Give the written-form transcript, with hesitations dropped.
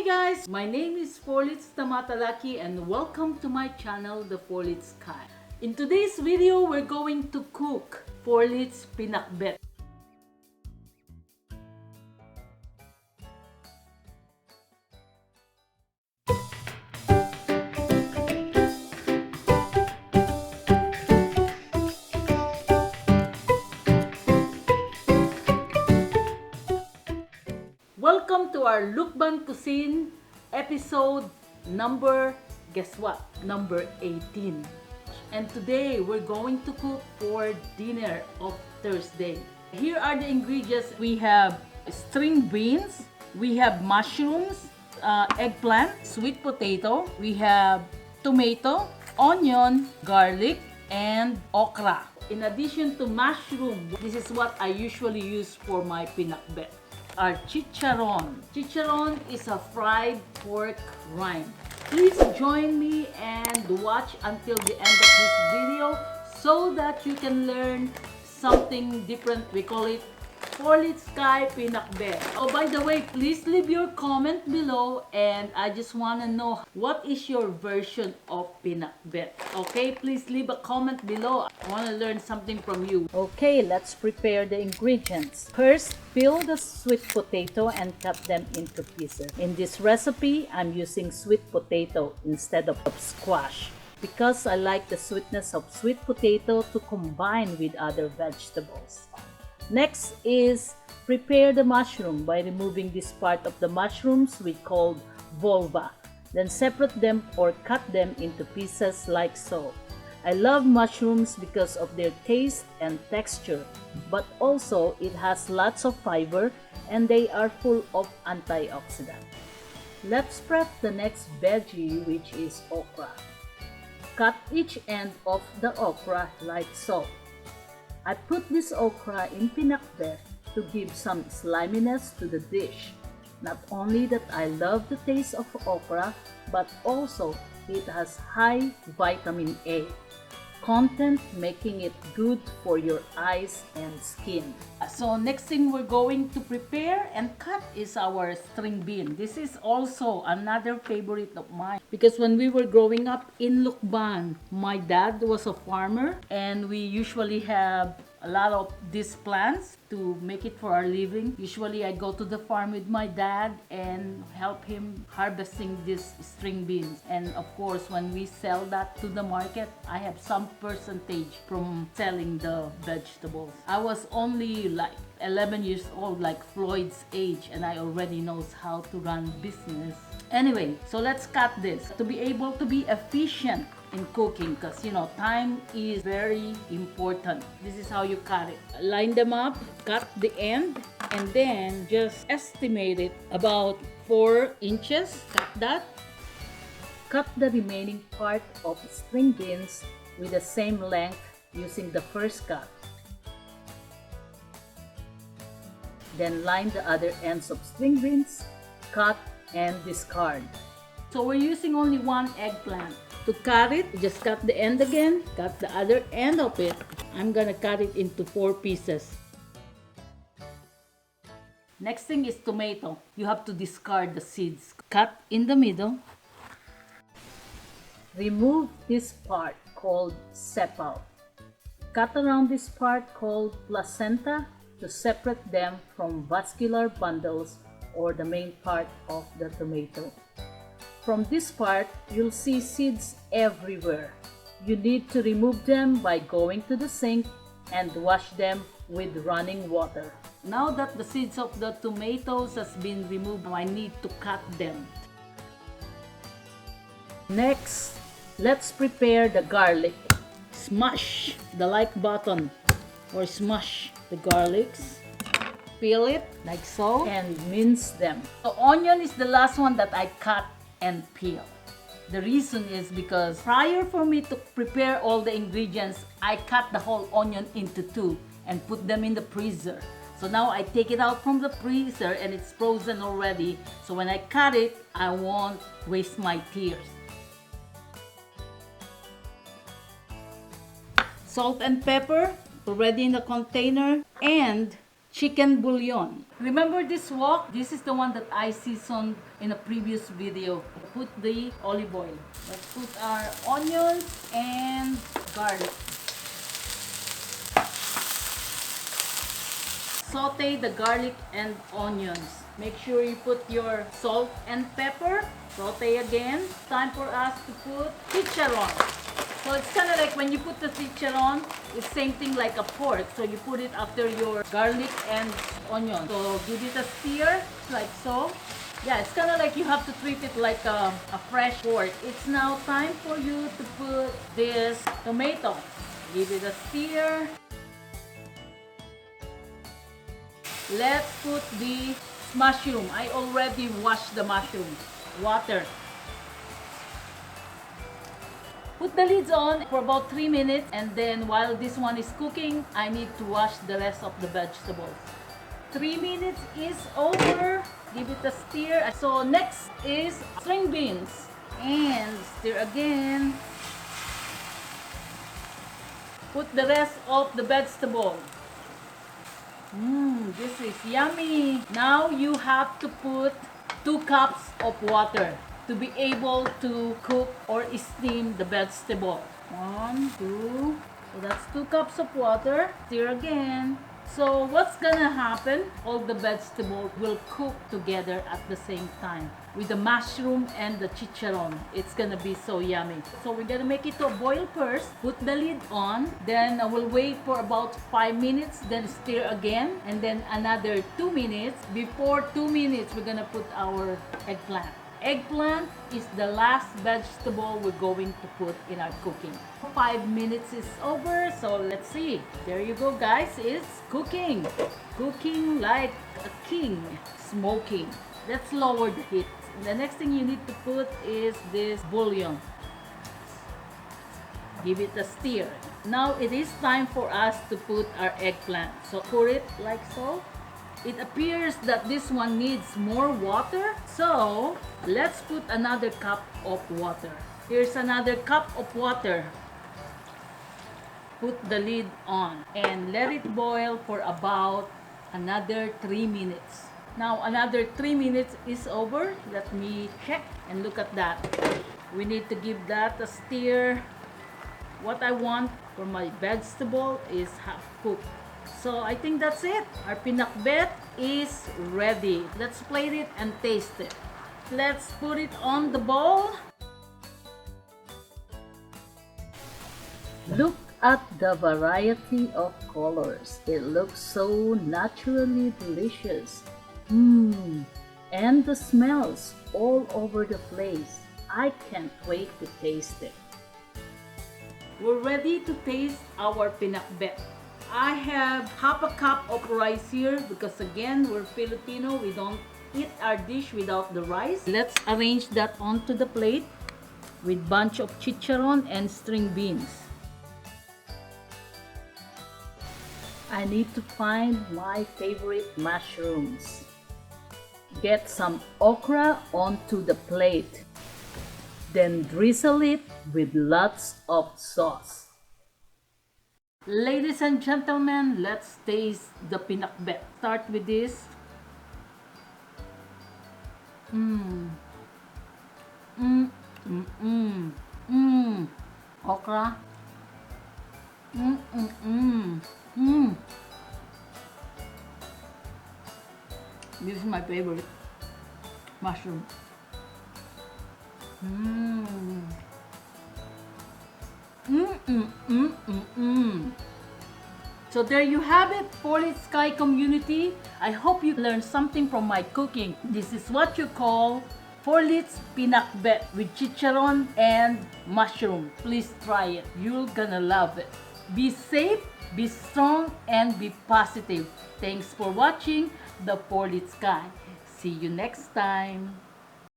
guys, my name is Forlitz and welcome to my channel, the Forlitz Sky. In today's video, we're going to cook Forlitz Pinakbet. Welcome to our Lucban Cusine episode guess what? Number 18. And today we're going to cook for dinner of Thursday. Here are the ingredients. We have string beans, we have mushrooms, eggplant, sweet potato, we have tomato, onion, garlic, and okra. In addition to mushroom, this is what I usually use for my pinakbet. Our chicharron. Chicharron is a fried pork rind. Please join me and watch until the end of this video so that you can learn something different. We call it Forlitz Sky Pinakbet. Oh, by the way, please leave your comment below and I just want to know what is your version of pinakbet. Okay, please leave a comment below. I want to learn something from you. Okay, let's prepare the ingredients. First, peel the sweet potato and cut them into pieces. In this recipe, I'm using sweet potato instead of squash because I like the sweetness of sweet potato to combine with other vegetables. Next is prepare the mushroom by removing this part of the mushrooms we call vulva. Then separate them or cut them into pieces like so. I love mushrooms because of their taste and texture, but also it has lots of fiber and they are full of antioxidants. Let's prep the next veggie, which is okra. Cut each end of the okra like so. I put this okra in pinakbet to give some sliminess to the dish. Not only that I love the taste of okra, but also it has high vitamin A content, making it good for your eyes and skin. So next thing we're going to prepare and cut is our string bean. This is also another favorite of mine because when we were growing up in Lucban, my dad was a farmer and we usually have a lot of these plants to make it for our living. Usually I go to the farm with my dad and help him harvesting these string beans. And of course, when we sell that to the market, I have some percentage from selling the vegetables. I was only like 11 years old, like Floyd's age, and I already knows how to run business. Anyway, so let's cut this to be able to be efficient in cooking because time is very important. This is how you cut it. Line them up, cut the end, and then just estimate it about 4 inches. Cut that. Cut the remaining part of string beans with the same length using the first cut. Then line the other ends of string beans, cut and discard. So we're using only one eggplant. To cut it, just cut the end again, cut the other end of it. I'm gonna cut it into 4 pieces. Next thing is tomato. You have to discard the seeds. Cut in the middle. Remove this part called sepal. Cut around this part called placenta to separate them from vascular bundles or the main part of the tomato. From this part, you'll see seeds everywhere. You need to remove them by going to the sink and wash them with running water. Now that the seeds of the tomatoes has been removed, I need to cut them. Next, let's prepare the garlic. Smash the like button or smash the garlics. Peel it like so and mince them. The onion is the last one that I cut and peel. The reason is because prior for me to prepare all the ingredients, I cut the whole onion into 2 and put them in the freezer. So now I take it out from the freezer and it's frozen already. So when I cut it, I won't waste my tears. Salt and pepper already in the container, and chicken bullion. Remember this wok? This is the one that I seasoned in a previous video. Put the olive oil. Let's put our onions and garlic. Saute the garlic and onions. Make sure you put your salt and pepper. Saute again. Time for us to put chicharron. So it's kind of like when you put the chicharron, it's same thing like a pork. So you put it after your garlic and onion. So give it a stir like so. Yeah, it's kind of like you have to treat it like a fresh pork. It's now time for you to put this tomato. Give it a stir. Let's put the mushroom. I already washed the mushroom. Water. Put the lids on for about 3 minutes, and then while this one is cooking, I need to wash the rest of the vegetables. 3 minutes is over. Give it a stir. So next is string beans. And stir again. Put the rest of the vegetable. This is yummy. Now you have to put 2 cups of water to be able to cook or steam the vegetable. 1, 2. So that's 2 cups of water. Stir again. So what's gonna happen? All the vegetables will cook together at the same time with the mushroom and the chicharron. It's gonna be so yummy. So we're gonna make it to a boil first. Put the lid on. Then we'll wait for about 5 minutes. Then stir again. And then another 2 minutes. Before 2 minutes, we're gonna put our eggplant. Eggplant is the last vegetable we're going to put in our cooking. 5 minutes is over, so let's see. There you go, guys. It's cooking. Cooking like a king. Smoking. Let's lower the heat. The next thing you need to put is this bullion. Give it a stir. Now it is time for us to put our eggplant. So pour it like so. It appears that this one needs more water, so let's put another cup of water. Here's another cup of water. Put the lid on and let it boil for about another 3 minutes. Now another 3 minutes is over. Let me check and look at that. We need to give that a stir. What I want for my vegetable is half cooked. So I think that's it. Our pinakbet is ready. Let's plate it and taste it. Let's put it on the bowl. Look at the variety of colors. It looks so naturally delicious. And the smells all over the place. I can't wait to taste it. We're ready to taste our pinakbet. I have half a cup of rice here because again, we're Filipino. We don't eat our dish without the rice. Let's arrange that onto the plate with bunch of chicharron and string beans. I need to find my favorite mushrooms. Get some okra onto the plate. Then drizzle it with lots of sauce. Ladies and gentlemen, let's taste the pinakbet. Start with this. Okra. This is my favorite mushroom. So there you have it, Forlitz Sky community. I hope you learned something from my cooking. This is what you call Forlitz pinakbet with chicharron and mushroom. Please try it. You're gonna love it. Be safe, be strong, and be positive. Thanks for watching the Forlitz Sky. See you next time.